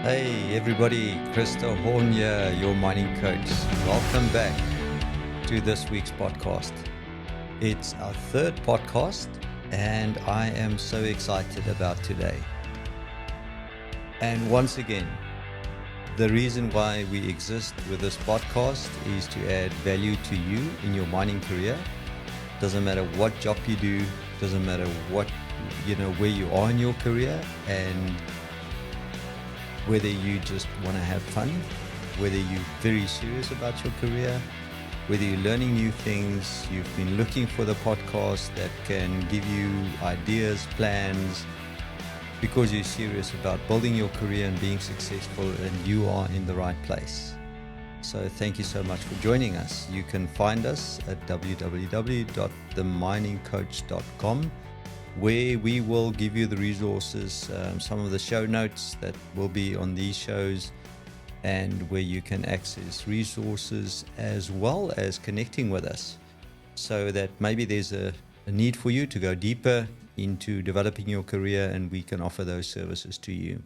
Hey everybody, Christo here, your mining coach. Welcome back to this week's podcast. It's our third podcast and I am so excited about today. And once again, the reason why we exist with this podcast is to add value to you in your mining career. Doesn't matter what job you do, doesn't matter what, where you are in your career, and whether you just want to have fun, whether you're very serious about your career, whether you're learning new things, you've been looking for the podcast that can give you ideas, plans, because you're serious about building your career and being successful, and you are in the right place. So thank you so much for joining us. You can find us at www.theminingcoach.com, where we will give you the resources, some of the show notes that will be on these shows, and where you can access resources as well as connecting with us, so that maybe there's a need for you to go deeper into developing your career, and we can offer those services to you.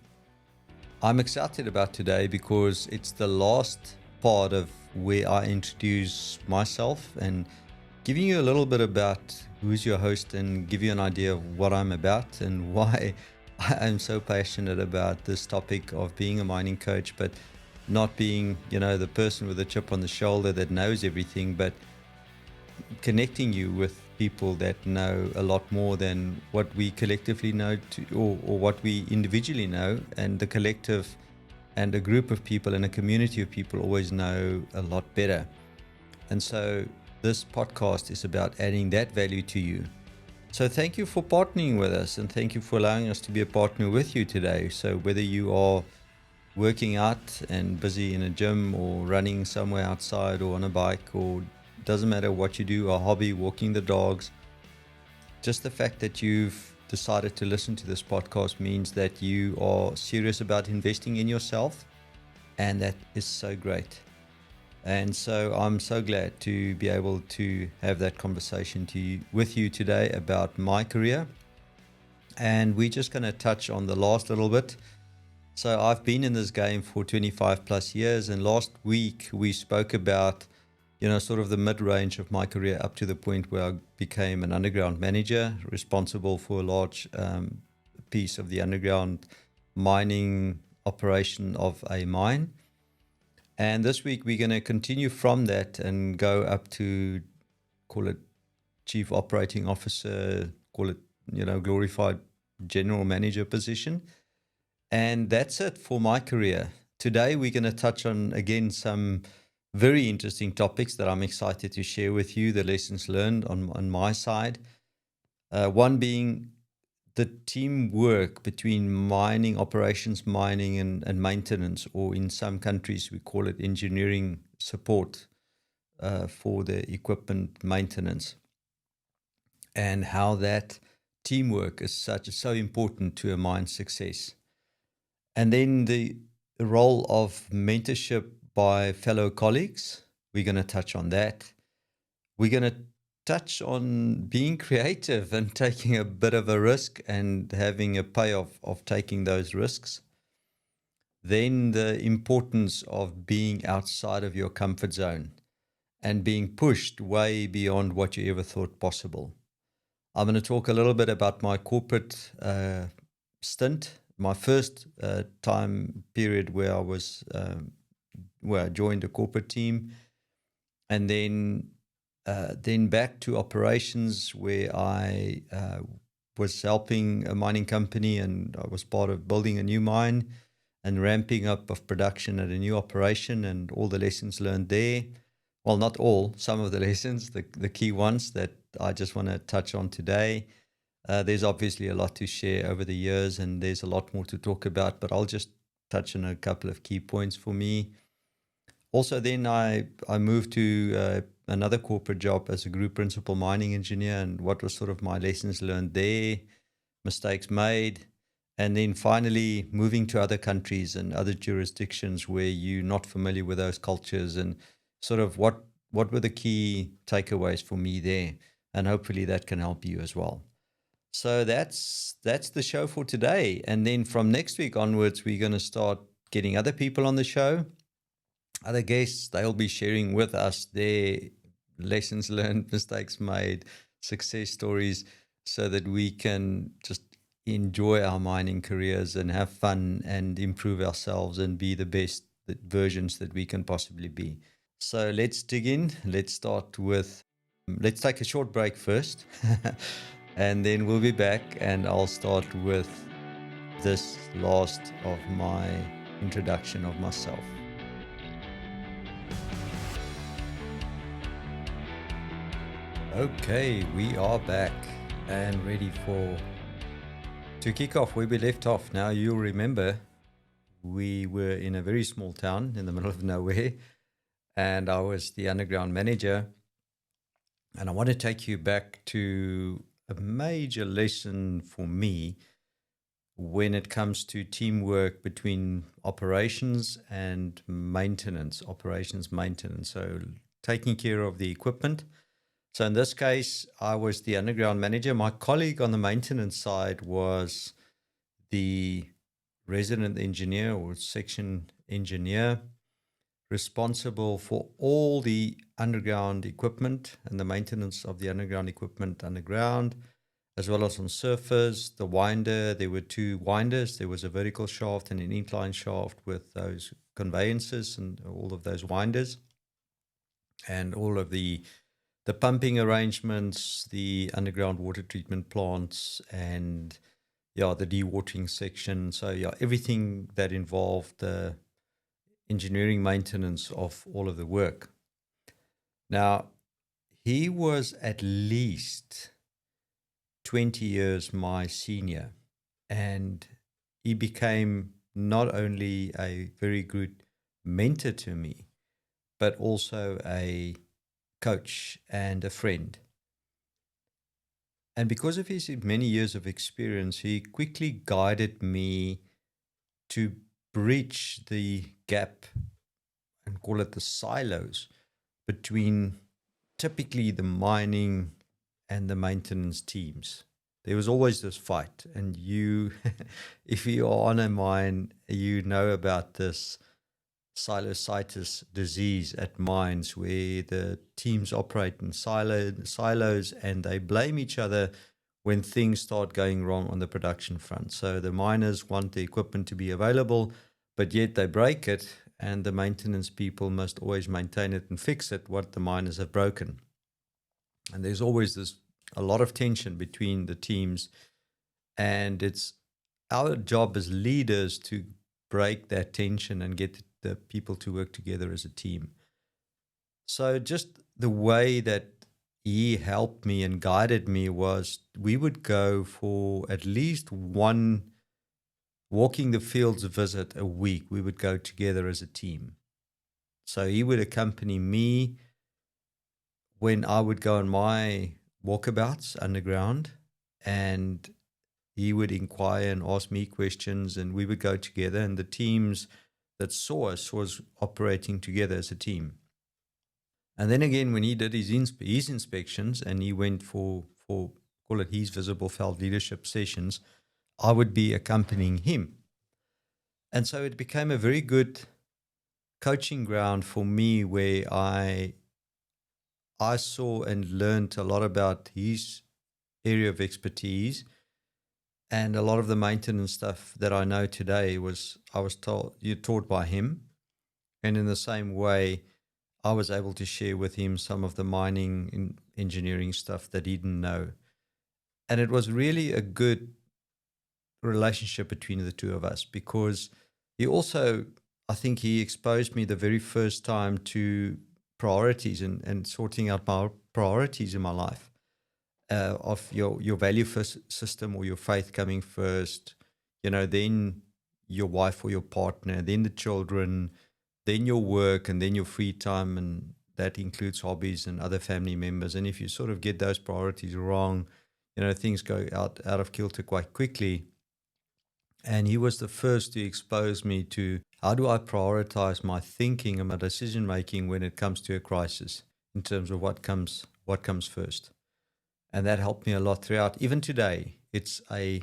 I'm excited about today because it's the last part of where I introduce myself and giving you a little bit about who's your host and give you an idea of what I'm about and why I'm so passionate about this topic of being a mining coach, but not being, the person with a chip on the shoulder that knows everything, but connecting you with people that know a lot more than what we collectively know or what we individually know, and the collective and a group of people and a community of people always know a lot better. And so this podcast is about adding that value to you. So thank you for partnering with us, and thank you for allowing us to be a partner with you today. So whether you are working out and busy in a gym or running somewhere outside or on a bike, or doesn't matter what you do, a hobby, walking the dogs, just the fact that you've decided to listen to this podcast means that you are serious about investing in yourself, and that is so great. And so I'm so glad to be able to have that conversation with you today about my career. And we're just going to touch on the last little bit. So I've been in this game for 25 plus years. And last week we spoke about, sort of the mid-range of my career up to the point where I became an underground manager, responsible for a large piece of the underground mining operation of a mine. And this week we're going to continue from that and go up to, call it chief operating officer, call it, glorified general manager position. And that's it for my career. Today we're going to touch on, again, some very interesting topics that I'm excited to share with you, the lessons learned on my side. One being the teamwork between mining operations, mining and maintenance, or in some countries we call it engineering support for the equipment maintenance, and how that teamwork is so important to a mine's success. And then the role of mentorship by fellow colleagues, we're going to touch on that. We're going to touch on being creative and taking a bit of a risk and having a payoff of taking those risks. Then the importance of being outside of your comfort zone and being pushed way beyond what you ever thought possible. I'm going to talk a little bit about my corporate stint, my first time period where I was, where I joined a corporate team, and then back to operations, where I was helping a mining company, and I was part of building a new mine and ramping up of production at a new operation, and all the lessons learned there. Well, not all, some of the lessons, the key ones that I just want to touch on today. There's obviously a lot to share over the years, and there's a lot more to talk about, but I'll just touch on a couple of key points for me. Also, then I moved to another corporate job as a group principal mining engineer, and what was sort of my lessons learned there, mistakes made, and then finally moving to other countries and other jurisdictions where you're not familiar with those cultures, and sort of what were the key takeaways for me there, and hopefully that can help you as well. So that's the show for today. And then from next week onwards, we're going to start getting other people on the show, other guests. They'll be sharing with us their lessons learned, mistakes made, success stories, so that we can just enjoy our mining careers and have fun and improve ourselves and be the best versions that we can possibly be. So let's dig in. Let's take a short break first, and then we'll be back, and I'll start with this last of my introduction of myself. Okay, we are back and ready to kick off where we left off. Now, you'll remember we were in a very small town in the middle of nowhere, and I was the underground manager. And I want to take you back to a major lesson for me when it comes to teamwork between operations and maintenance, So taking care of the equipment. So in this case, I was the underground manager. My colleague on the maintenance side was the resident engineer or section engineer, responsible for all the underground equipment and the maintenance of the underground equipment underground, as well as on surface. The winder, there were two winders. There was a vertical shaft and an incline shaft with those conveyances and all of those winders, and all of the pumping arrangements, the underground water treatment plants, and the dewatering section. So everything that involved the engineering maintenance of all of the work. Now, he was at least 20 years my senior, and he became not only a very good mentor to me, but also a coach and a friend. And because of his many years of experience, he quickly guided me to bridge the gap and call it the silos between typically the mining and the maintenance teams. There was always this fight, and if you are on a mine, you know about this silocytis disease at mines, where the teams operate in silos and they blame each other when things start going wrong on the production front. So the miners want the equipment to be available, but yet they break it, and the maintenance people must always maintain it and fix it, what the miners have broken. And there's always a lot of tension between the teams, and it's our job as leaders to break that tension and get the people to work together as a team. So just the way that he helped me and guided me was, we would go for at least one walking the fields visit a week. We would go together as a team. So he would accompany me when I would go on my walkabouts underground, and he would inquire and ask me questions, and we would go together, and the teams that saw us was operating together as a team. And then again, when he did his inspections and he went for call it his visible felt leadership sessions, I would be accompanying him. And so it became a very good coaching ground for me, where I saw and learned a lot about his area of expertise, and a lot of the maintenance stuff that I know today I was taught by him. And in the same way, I was able to share with him some of the mining and engineering stuff that he didn't know. And it was really a good relationship between the two of us, because he also, I think he exposed me the very first time to priorities and sorting out my priorities in my life, of your value first system, or your faith coming first, then your wife or your partner, then the children, then your work, and then your free time, and that includes hobbies and other family members. And if you sort of get those priorities wrong, things go out of kilter quite quickly. And he was the first to expose me to, how do I prioritize my thinking and my decision making when it comes to a crisis, in terms of what comes first. And that helped me a lot throughout. Even today, it's a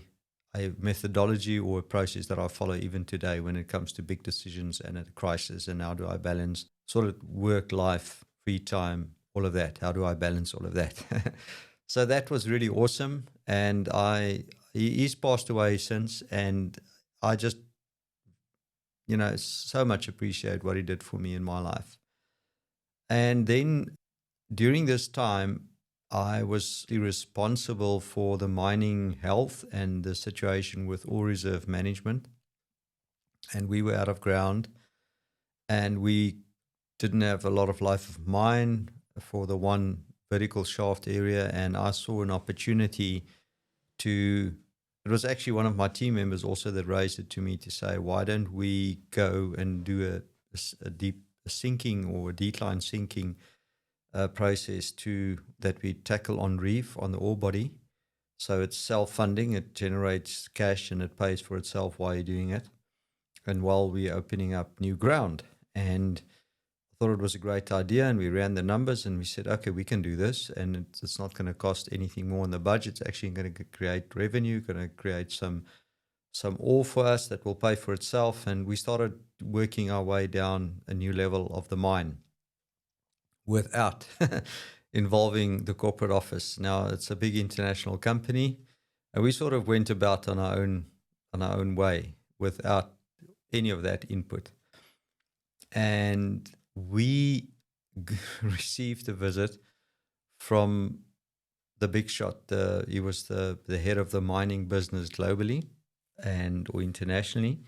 a methodology or a process that I follow even today when it comes to big decisions and at a crisis, and how do I balance sort of work, life, free time, all of that. How do I balance all of that? So that was really awesome. And he's passed away since, and I just, so much appreciate what he did for me in my life. And then during this time, I was responsible for the mining health and the situation with ore reserve management. And we were out of ground, and we didn't have a lot of life of mine for the one vertical shaft area. And I saw an opportunity to, it was actually one of my team members also that raised it to me to say, why don't we go and do a deep sinking or a decline sinking process that we tackle on reef on the ore body. So it's self-funding, it generates cash and it pays for itself while you're doing it, and while we're opening up new ground. And I thought it was a great idea, and we ran the numbers and we said, okay, we can do this, and it's not going to cost anything more in the budget. It's actually going to create revenue, going to create some ore for us that will pay for itself. And we started working our way down a new level of the mine without involving the corporate office. Now it's a big international company, and we sort of went about on our own way without any of that input. And we received a visit from the big shot. He was the head of the mining business globally or internationally.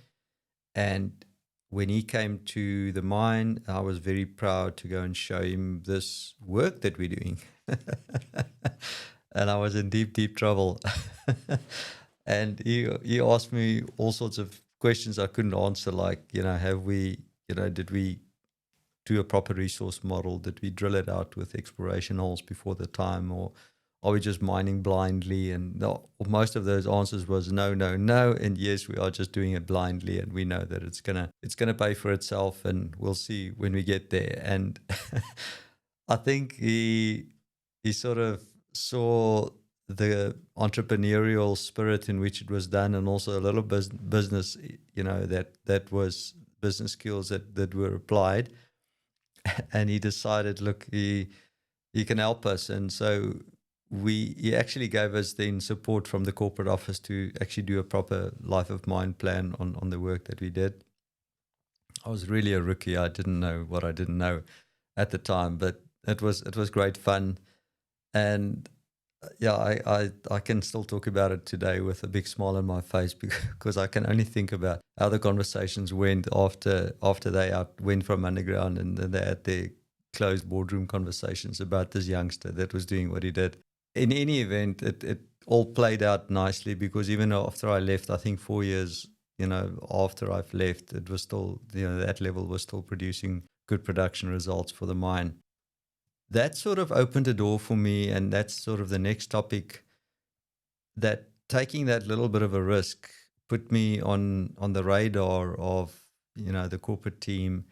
And when he came to the mine, I was very proud to go and show him this work that we're doing. And I was in deep, deep trouble. And he asked me all sorts of questions I couldn't answer, like, have we, did we do a proper resource model? Did we drill it out with exploration holes before the time, or are we just mining blindly? And most of those answers was no, no, no, and yes, we are just doing it blindly, and we know that it's gonna pay for itself, and we'll see when we get there. And I think he sort of saw the entrepreneurial spirit in which it was done, and also a little business, that was business skills that were applied. And he decided, look, he can help us. And so he actually gave us then support from the corporate office to actually do a proper life of mine plan on the work that we did. I was really a rookie. I didn't know what I didn't know at the time, but it was great fun. And I can still talk about it today with a big smile on my face, because I can only think about how the conversations went after they went from underground, and they had their closed boardroom conversations about this youngster that was doing what he did. In any event, it all played out nicely, because even after I left, I think 4 years, after I've left, it was still, that level was still producing good production results for the mine. That sort of opened a door for me, and that's sort of the next topic, that taking that little bit of a risk put me on the radar of, the corporate team.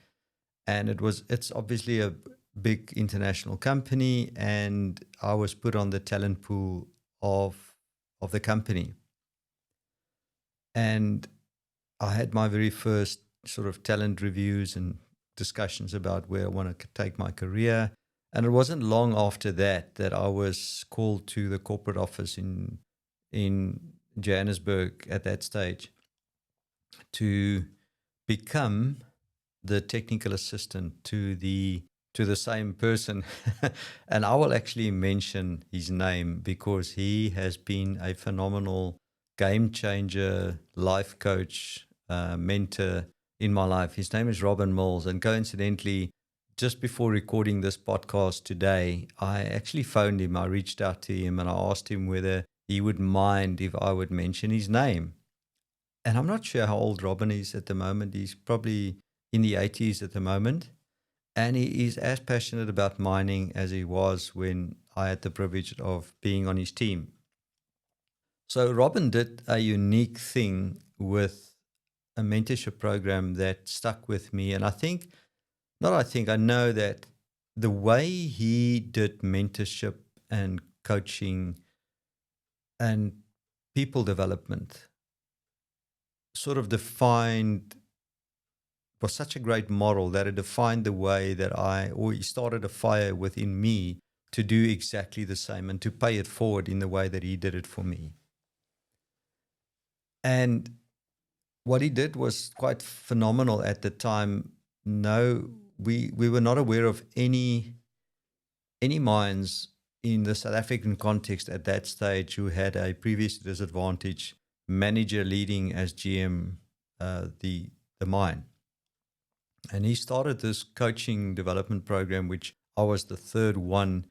And it's obviously a big international company, and I was put on the talent pool of the company. And I had my very first sort of talent reviews and discussions about where I want to take my career. And it wasn't long after that I was called to the corporate office in Johannesburg at that stage to become the technical assistant to the same person. And I will actually mention his name, because he has been a phenomenal game changer, life coach, mentor in my life. His name is Robin Mills. And coincidentally, just before recording this podcast today, I actually phoned him. I reached out to him and I asked him whether he would mind if I would mention his name. And I'm not sure how old Robin is at the moment. He's probably in the 80s at the moment. And he is as passionate about mining as he was when I had the privilege of being on his team. So Robin did a unique thing with a mentorship program that stuck with me. And I know that the way he did mentorship and coaching and people development sort of defined, was such a great model that it defined the way that or he started a fire within me to do exactly the same and to pay it forward in the way that he did it for me. And what he did was quite phenomenal at the time. No, we were not aware of any minds in the South African context at that stage who had a previous disadvantage manager leading as GM the mine. And he started this coaching development program, which I was the third one,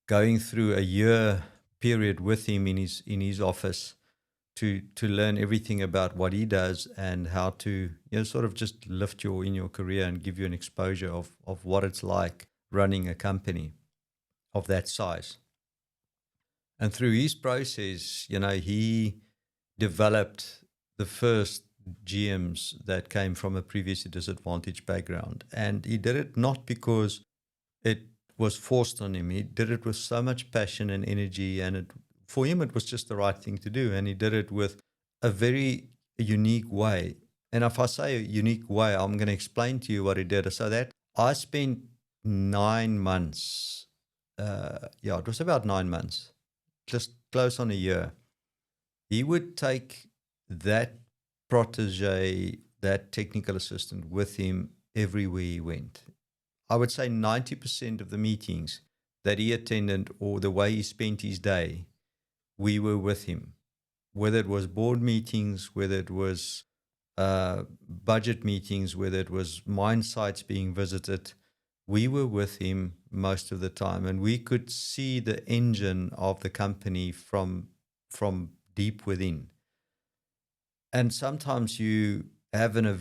going through a year period with him in his office to learn everything about what he does and how to sort of just lift you in your career and give you an exposure of what it's like running a company of that size. And through his process, he developed the first GMs that came from a previously disadvantaged background. And he did it not because it was forced on him. He did it with so much passion and energy, and for him it was just the right thing to do. And he did it with a very unique way. And if I say a unique way, I'm going to explain to you what he did. So that I spent 9 months, it was about 9 months, just close on a year. He would take that protege, that technical assistant, with him everywhere he went. I would say 90% of the meetings that he attended or the way he spent his day, we were with him. Whether it was board meetings, whether it was budget meetings, whether it was mine sites being visited, we were with him most of the time. And we could see the engine of the company from deep within. And sometimes you have a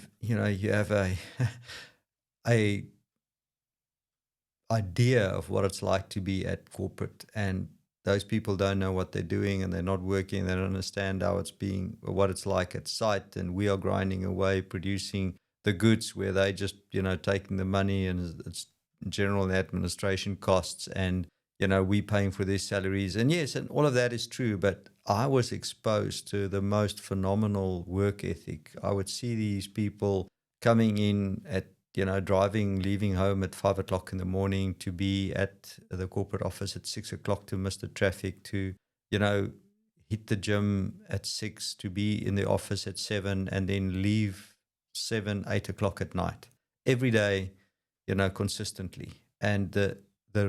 idea of what it's like to be at corporate, and those people don't know what they're doing and they're not working. They don't understand what it's like at site, and we are grinding away producing the goods where they just taking the money, and it's general administration costs, and we paying for their salaries. And yes, and all of that is true, but I was exposed to the most phenomenal work ethic. I would see these people coming in at leaving home at 5 o'clock in the morning to be at the corporate office at 6 o'clock to miss the traffic, to, hit the gym at 6, to be in the office at 7, and then leave 7, 8 o'clock at night every day, consistently. And the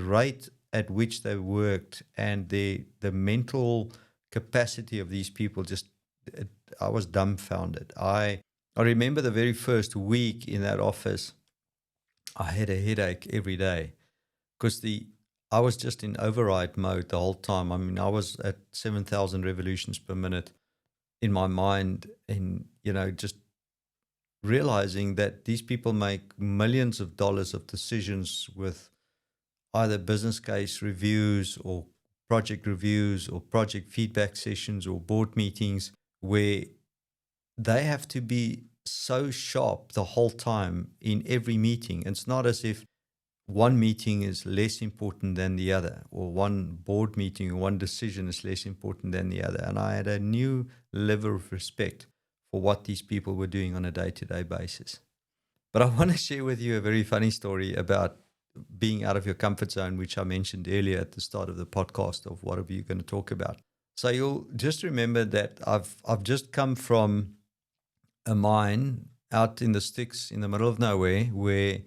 rate at which they worked and the mental capacity of these people, I was dumbfounded. I remember the very first week in that office, I had a headache every day because I was just in override mode the whole time. I mean, I was at 7,000 revolutions per minute in my mind, and, just realizing that these people make millions of dollars of decisions with either business case reviews or project reviews or project feedback sessions or board meetings where they have to be so sharp the whole time in every meeting. It's not as if one meeting is less important than the other, or one board meeting or one decision is less important than the other. And I had a new level of respect for what these people were doing on a day-to-day basis. But I want to share with you a very funny story about being out of your comfort zone, which I mentioned earlier at the start of the podcast of what are you going to talk about. So you'll just remember that I've just come from a mine out in the sticks in the middle of nowhere where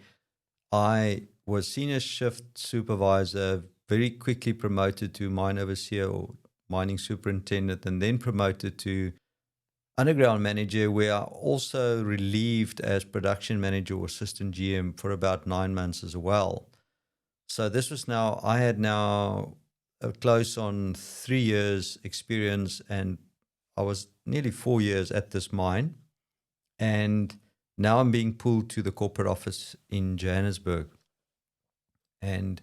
I was senior shift supervisor, very quickly promoted to mine overseer or mining superintendent, and then promoted to underground manager, where I also relieved as production manager or assistant GM for about 9 months as well. So this was I had close on 3 years experience, and I was nearly 4 years at this mine. And now I'm being pulled to the corporate office in Johannesburg. And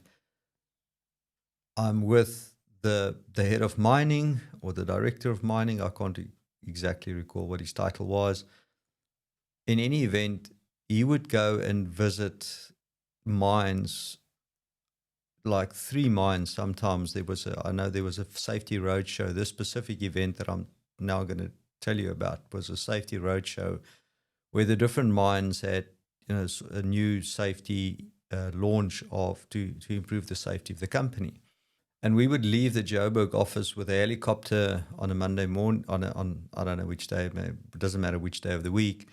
I'm with the head of mining, or the director of mining. I can't exactly recall what his title was. In any event, he would go and visit mines, like 3 mines sometimes. I know there was a safety road show, this specific event that I'm now going to tell you about was a safety roadshow where the different mines had, a new safety launch to improve the safety of the company. And we would leave the Joburg office with a helicopter on a Monday morning, on I don't know which day, it doesn't matter which day of the week.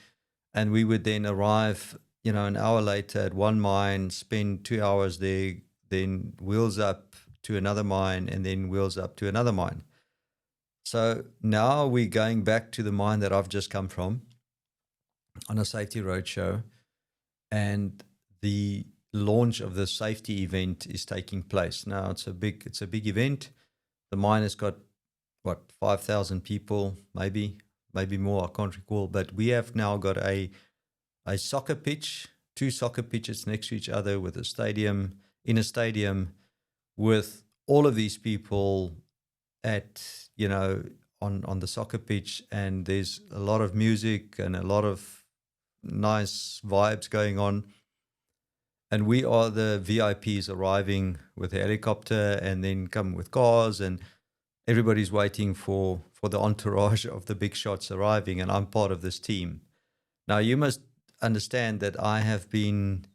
And we would then arrive, an hour later at one mine, spend 2 hours there, then wheels up to another mine, and then wheels up to another mine. So now we're going back to the mine that I've just come from on a safety roadshow, and the launch of the safety event is taking place. Now it's a big event. The mine has got 5,000 people, maybe more, I can't recall, but we have now got a soccer pitch, 2 soccer pitches next to each other with a stadium with all of these people at, on the soccer pitch, and there's a lot of music and a lot of nice vibes going on. And we are the VIPs arriving with a helicopter and then come with cars, and everybody's waiting for the entourage of the big shots arriving, and I'm part of this team. Now, you must understand that I have been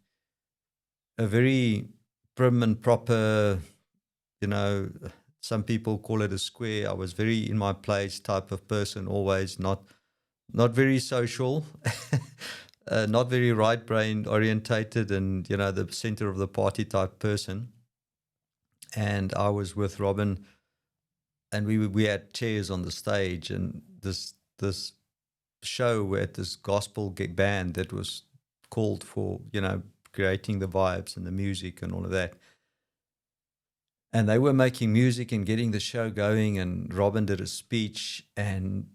a very prim and proper, some people call it a square. I was very in my place type of person, always not very social, not very right brain orientated, and the center of the party type person. And I was with Robin, and we had chairs on the stage, and this show at this gospel band that was called for, creating the vibes and the music and all of that. And they were making music and getting the show going, and Robin did a speech, and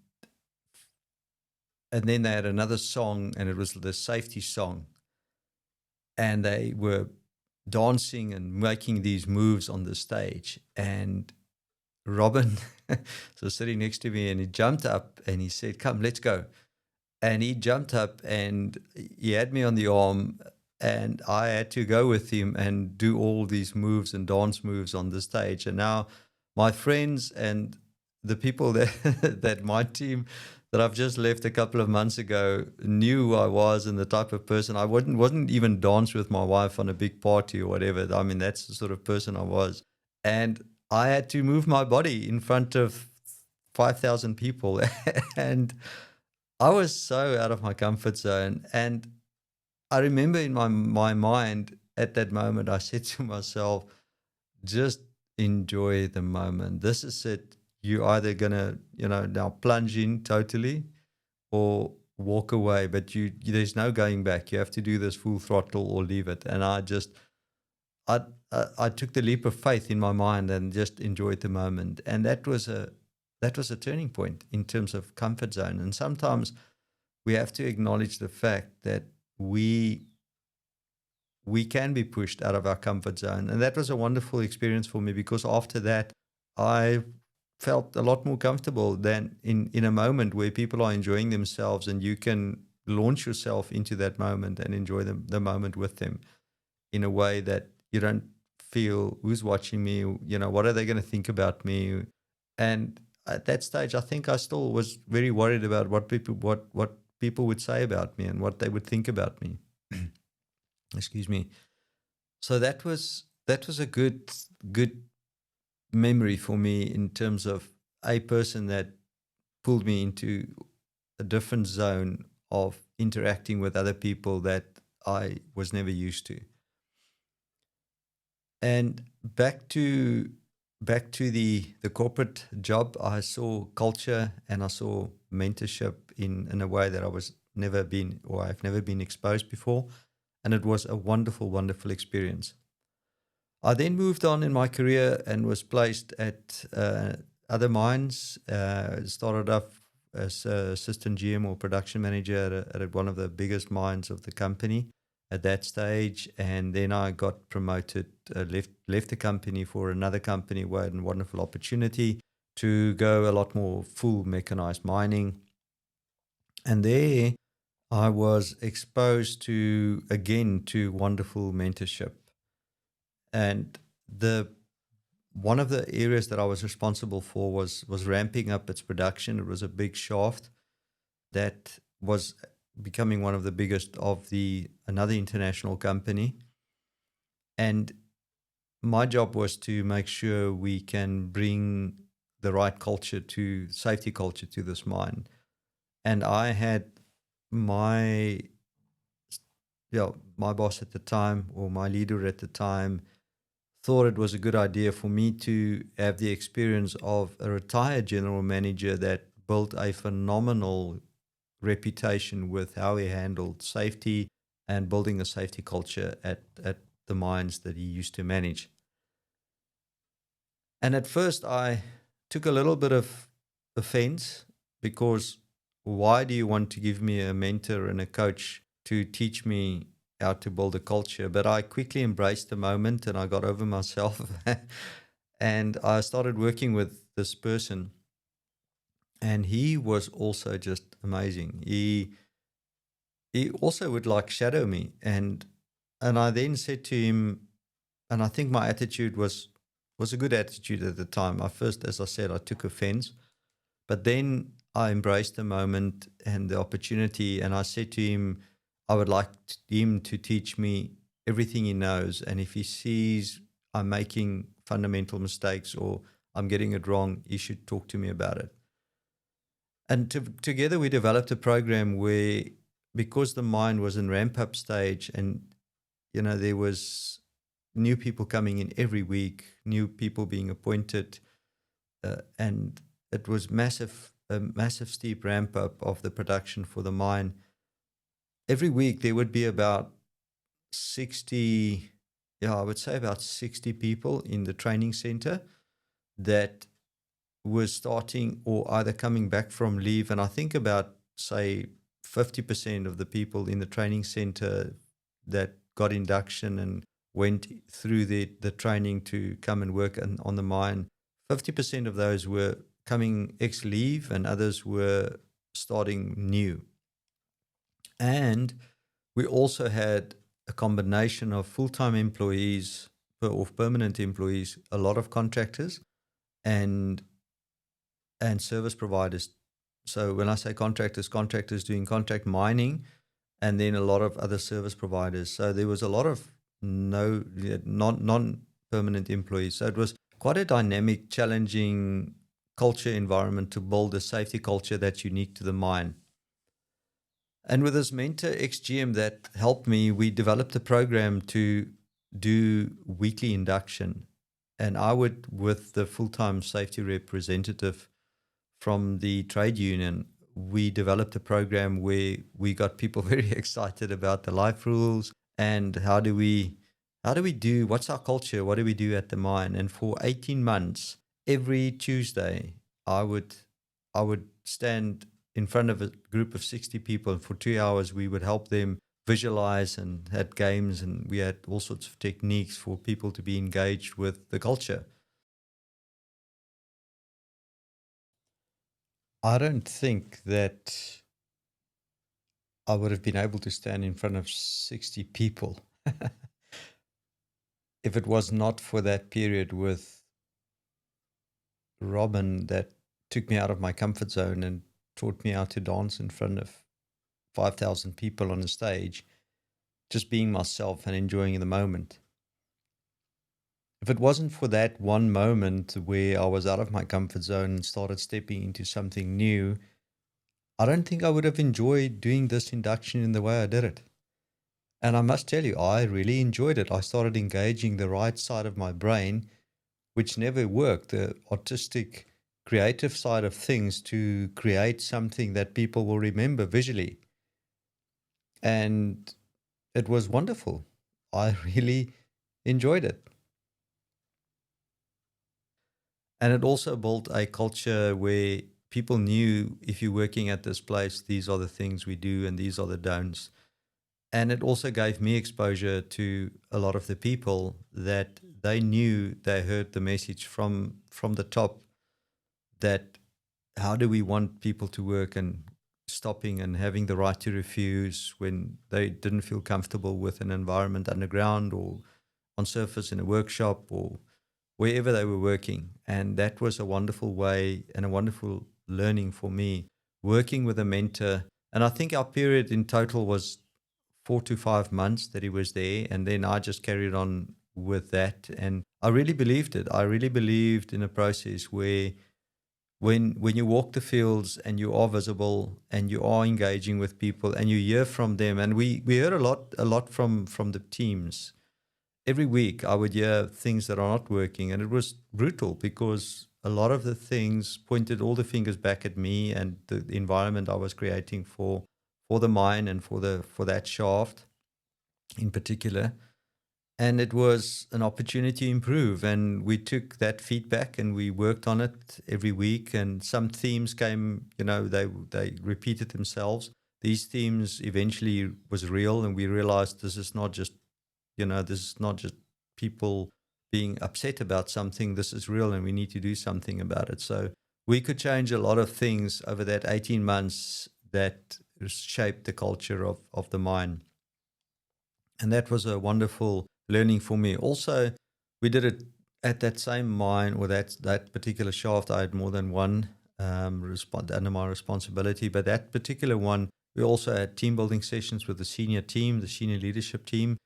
then they had another song, and it was the safety song. And they were dancing and making these moves on the stage. And Robin was sitting next to me, and he jumped up and he said, "Come, let's go." And he jumped up and he had me on the arm, and I had to go with him and do all these moves and dance moves on the stage. And now my friends and the people that my team that I've just left a couple of months ago knew who I was and the type of person. I wasn't even dance with my wife on a big party or whatever. I mean, that's the sort of person I was. And I had to move my body in front of 5,000 people. And I was so out of my comfort zone. And I remember in my mind at that moment, I said to myself, just enjoy the moment. This is it. You're either going to, now plunge in totally or walk away, but there's no going back. You have to do this full throttle or leave it. And I took the leap of faith in my mind and just enjoyed the moment. And that was a turning point in terms of comfort zone. And sometimes we have to acknowledge the fact that we can be pushed out of our comfort zone. And that was a wonderful experience for me, because after that, I felt a lot more comfortable than in a moment where people are enjoying themselves, and you can launch yourself into that moment and enjoy the moment with them in a way that you don't feel, who's watching me, what are they going to think about me? And at that stage, I think I still was very worried about what people would say about me and what they would think about me. Excuse me. So that was a good memory for me in terms of a person that pulled me into a different zone of interacting with other people that I was never used to. And back to the corporate job, I saw culture and I saw mentorship in a way that I've never been exposed before. And it was a wonderful, wonderful experience. I then moved on in my career and was placed at other mines. Started off as assistant GM or production manager at one of the biggest mines of the company at that stage. And then I got promoted, left the company for another company where I had a wonderful opportunity to go a lot more full mechanized mining. And there I was exposed to wonderful mentorship. And one of the areas that I was responsible for was ramping up its production. It was a big shaft that was becoming one of the biggest of the another international company. And my job was to make sure we can bring the right culture to safety culture to this mine. And I had my my boss at the time, or my leader at the time, thought it was a good idea for me to have the experience of a retired general manager that built a phenomenal reputation with how he handled safety and building a safety culture at the mines that he used to manage. And at first, I took a little bit of offense, because why do you want to give me a mentor and a coach to teach me how to build a culture? But I quickly embraced the moment and I got over myself and I started working with this person. And he was also just amazing. He also would like shadow me, and I then said to him, and I think my attitude was a good attitude at the time. I first, as I said, I took offense, but then I embraced the moment and the opportunity, and I said to him, I would like him to teach me everything he knows, and if he sees I'm making fundamental mistakes or I'm getting it wrong, he should talk to me about it. And together we developed a program where, because the mine was in ramp up stage, and there was new people coming in every week, new people being appointed, and it was a massive steep ramp up of the production for the mine. Every week there would be about 60, I would say about 60 people in the training center that was starting or either coming back from leave. And I think about, say, 50% of the people in the training center that got induction and went through the training to come and work on the mine, 50% of those were coming ex-leave and others were starting new. And we also had a combination of full-time employees or permanent employees, a lot of contractors, and service providers. So when I say contractors doing contract mining, and then a lot of other service providers. So there was a lot of non-permanent employees. So it was quite a dynamic, challenging culture environment to build a safety culture that's unique to the mine. And with this mentor, ex-GM, that helped me, we developed a program to do weekly induction. And I would, with the full-time safety representative from the trade union, we developed a program where we got people very excited about the life rules and what's our culture, what do we do at the mine. And for 18 months, every Tuesday, I would stand in front of a group of 60 people, and for 2 hours we would help them visualize and had games, and we had all sorts of techniques for people to be engaged with the culture. I don't think that I would have been able to stand in front of 60 people if it was not for that period with Robin that took me out of my comfort zone and taught me how to dance in front of 5,000 people on a stage, just being myself and enjoying the moment. If it wasn't for that one moment where I was out of my comfort zone and started stepping into something new, I don't think I would have enjoyed doing this induction in the way I did it. And I must tell you, I really enjoyed it. I started engaging the right side of my brain, which never worked, the artistic, creative side of things, to create something that people will remember visually. And it was wonderful. I really enjoyed it. And it also built a culture where people knew, if you're working at this place, these are the things we do and these are the don'ts. And it also gave me exposure to a lot of the people that they knew, they heard the message from the top, that how do we want people to work, and stopping and having the right to refuse when they didn't feel comfortable with an environment underground or on surface in a workshop, or wherever they were working. And that was a wonderful way and a wonderful learning for me, working with a mentor. And I think our period in total was 4 to 5 months that he was there. And then I just carried on with that. And I really believed it. I really believed in a process where when you walk the fields and you are visible and you are engaging with people and you hear from them, and we heard a lot from the teams. Every week I would hear things that are not working, and it was brutal because a lot of the things pointed all the fingers back at me and the environment I was creating for the mine and for that shaft in particular. And it was an opportunity to improve, and we took that feedback and we worked on it every week. And some themes came, they repeated themselves. These themes eventually was real, and we realized this is not just people being upset about something. This is real, and we need to do something about it. So we could change a lot of things over that 18 months that shaped the culture of the mine. And that was a wonderful learning for me. Also, we did it at that same mine, or that particular shaft. I had more than one under my responsibility, but that particular one, we also had team building sessions with the senior team, the senior leadership team.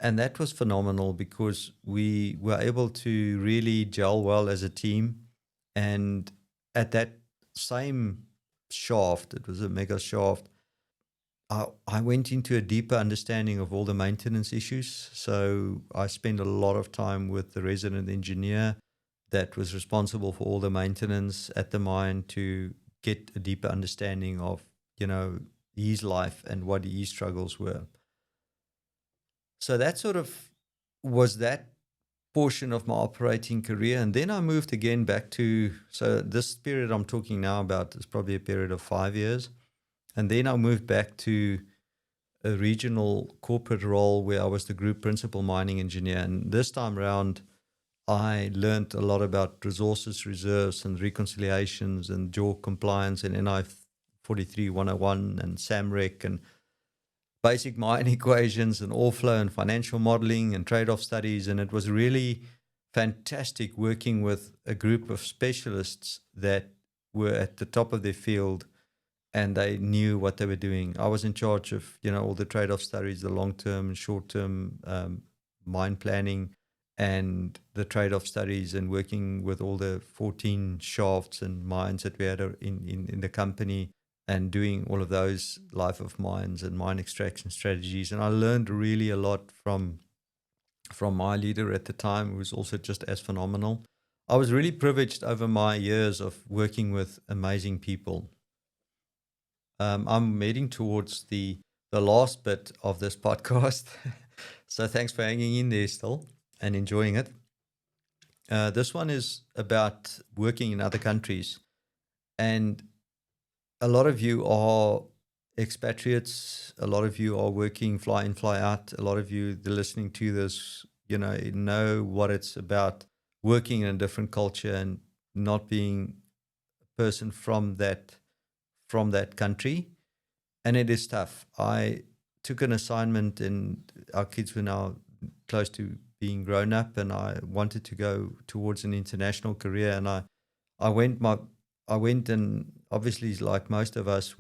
And that was phenomenal because we were able to really gel well as a team. And at that same shaft, it was a mega shaft, I went into a deeper understanding of all the maintenance issues. So I spent a lot of time with the resident engineer that was responsible for all the maintenance at the mine to get a deeper understanding of, his life and what his struggles were. So that sort of was that portion of my operating career. And then I moved again back to, so this period I'm talking now about is probably a period of 5 years. And then I moved back to a regional corporate role where I was the group principal mining engineer. And this time around, I learned a lot about resources, reserves, and reconciliations, and JORC compliance, and NI 43-101, and SAMREC, and basic mine equations, and ore flow, and financial modeling, and trade-off studies. And it was really fantastic working with a group of specialists that were at the top of their field, and they knew what they were doing. I was in charge of, all the trade-off studies, the long-term and short-term mine planning, and the trade-off studies, and working with all the 14 shafts and mines that we had in the company, and doing all of those life of mines and mine extraction strategies. And I learned really a lot from my leader at the time, who was also just as phenomenal. I was really privileged over my years of working with amazing people. I'm heading towards the last bit of this podcast. So thanks for hanging in there still and enjoying it. This one is about working in other countries. And a lot of you are expatriates. A lot of you are working fly in, fly out. A lot of you that are listening to this, know what it's about, working in a different culture and not being a person from that country. And it is tough. I took an assignment, and our kids were now close to being grown up, and I wanted to go towards an international career. And I went, and obviously, like most of us,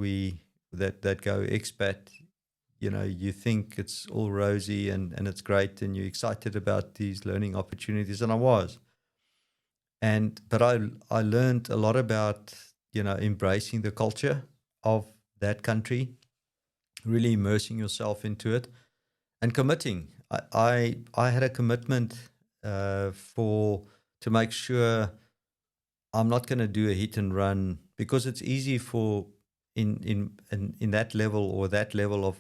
that go expat, you think it's all rosy and it's great, and you're excited about these learning opportunities, and I was. But I learned a lot about, embracing the culture of that country, really immersing yourself into it, and committing. I had a commitment to make sure I'm not going to do a hit and run, because it's easy for in that level, or that level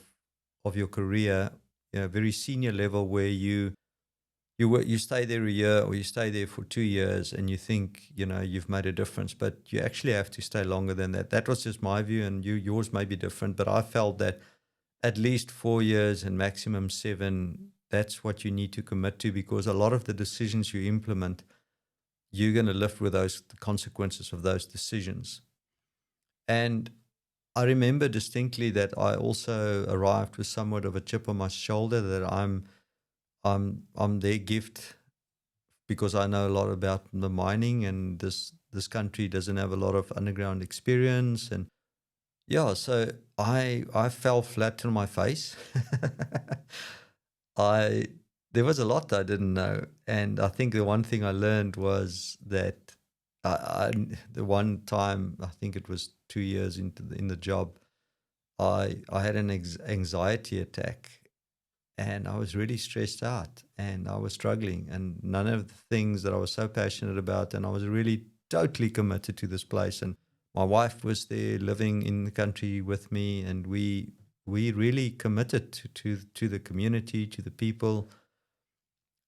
of your career, very senior level, where you stay there a year, or you stay there for 2 years, and you think you've made a difference, but you actually have to stay longer than that. That was just my view, and yours may be different, but I felt that at least 4 years and maximum 7, that's what you need to commit to, because a lot of the decisions you implement, you're going to live with the consequences of those decisions. And I remember distinctly that I also arrived with somewhat of a chip on my shoulder, that I'm their gift because I know a lot about the mining, and this country doesn't have a lot of underground experience. And yeah, so I fell flat on my face. I There was a lot I didn't know, and I think the one thing I learned was that I the one time, I think it was 2 years in the job, I had an anxiety attack, and I was really stressed out, and I was struggling, and none of the things that I was so passionate about, and I was really totally committed to this place, and my wife was there living in the country with me, and we really committed to the community, to the people,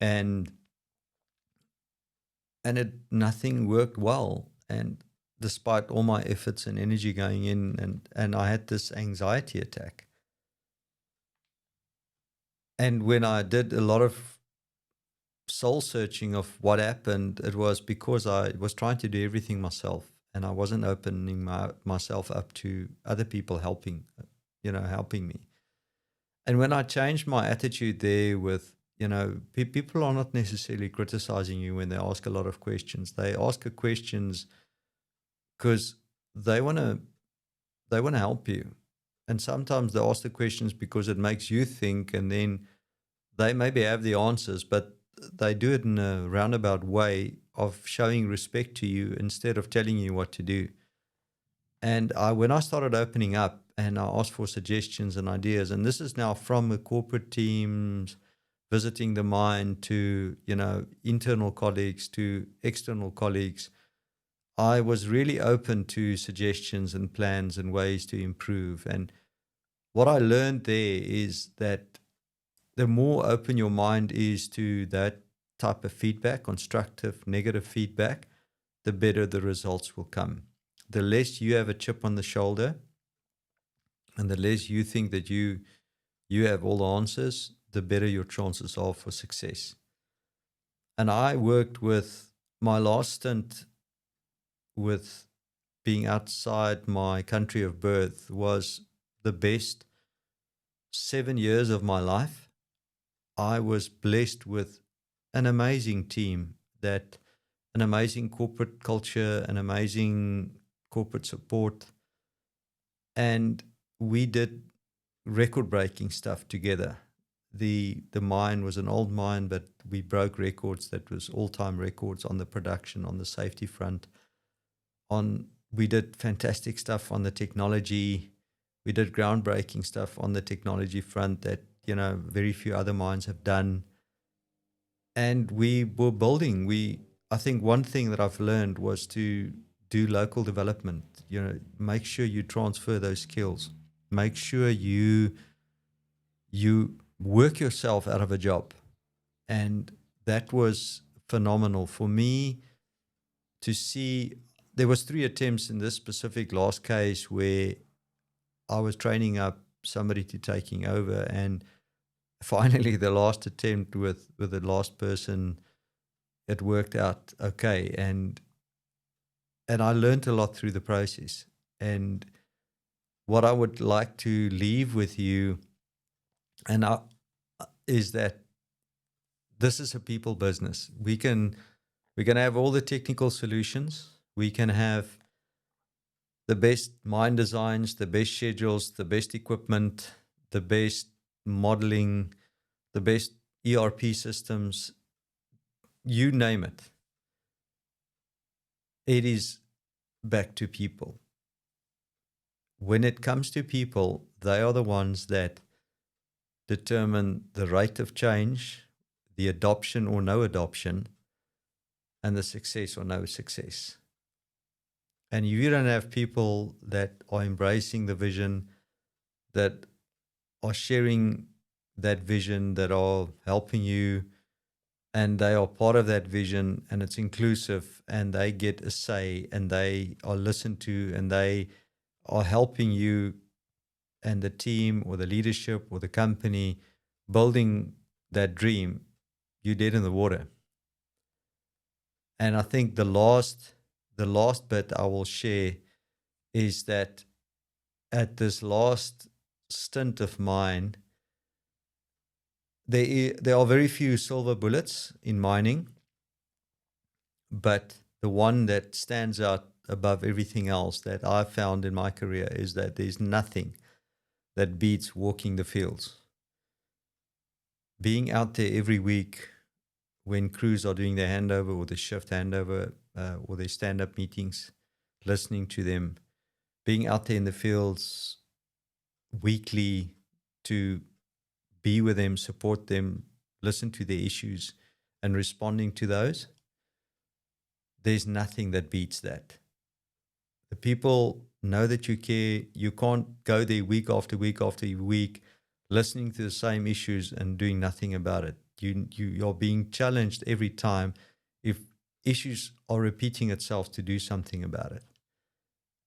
and it nothing worked well, and despite all my efforts and energy going in, and I had this anxiety attack. And when I did a lot of soul searching of what happened, it was because I was trying to do everything myself, and I wasn't opening myself up to other people helping me. And when I changed my attitude there with, people are not necessarily criticizing you when they ask a lot of questions. They ask the questions because they want to help you. And sometimes they ask the questions because it makes you think, and then they maybe have the answers, but they do it in a roundabout way of showing respect to you instead of telling you what to do. And when I started opening up and I asked for suggestions and ideas, and this is now from the corporate teams, visiting the mine, to, internal colleagues, to external colleagues, I was really open to suggestions and plans and ways to improve. And what I learned there is that the more open your mind is to that type of feedback, constructive, negative feedback, the better the results will come. The less you have a chip on the shoulder, and the less you think that you have all the answers, the better your chances are for success. And I worked with my last stint with being outside my country of birth was the best 7 years of my life. I was blessed with an amazing team, that an amazing corporate culture, an amazing corporate support, and we did record-breaking stuff together. The mine was an old mine, but we broke records that was all-time records on the production, on the safety front. We did fantastic stuff on the technology. We did groundbreaking stuff on the technology front that very few other mines have done. And we were building. I think one thing that I've learned was to do local development. Make sure you transfer those skills. Make sure you work yourself out of a job. And that was phenomenal for me to see. There was 3 attempts in this specific last case where I was training up somebody to taking over, and finally the last attempt with the last person, it worked out okay, and I learned a lot through the process. And what I would like to leave with you is that this is a people business. We can have all the technical solutions. We can have the best mine designs, the best schedules, the best equipment, the best modeling, the best ERP systems, you name it. It is back to people. When it comes to people, they are the ones that determine the rate of change, the adoption or no adoption, and the success or no success. And if you don't have people that are embracing the vision, that are sharing that vision, that are helping you, and they are part of that vision, and it's inclusive, and they get a say, and they are listened to, and they are helping you and the team or the leadership or the company building that dream, you're dead in the water. And I think the last bit I will share is that at this last stint of mine, there are very few silver bullets in mining. But the one that stands out above everything else that I've found in my career is that there's nothing that beats walking the fields. Being out there every week when crews are doing their handover or the shift handover or their stand-up meetings, listening to them, being out there in the fields weekly to be with them, support them, listen to their issues and responding to those, there's nothing that beats that. The people know that you care. You can't go there week after week after week, listening to the same issues and doing nothing about it. You're being challenged every time if issues are repeating itself to do something about it.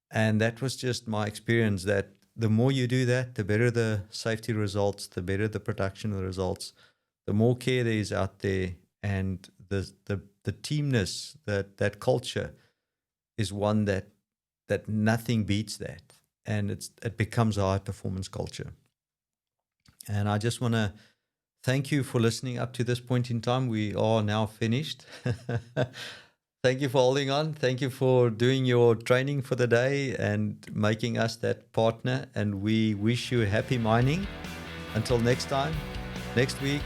And that was just my experience, that the more you do that, the better the safety results, the better the production of the results, the more care there is out there, and the teamness, that culture is one that nothing beats that, and it becomes a high performance culture. And I just want to thank you for listening up to this point in time. We are now finished. Thank you for holding on. Thank you for doing your training for the day and making us that partner. And we wish you happy mining. Until next time, next week,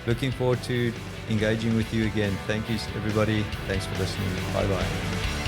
looking forward to engaging with you again. Thank you, everybody. Thanks for listening. Bye-bye.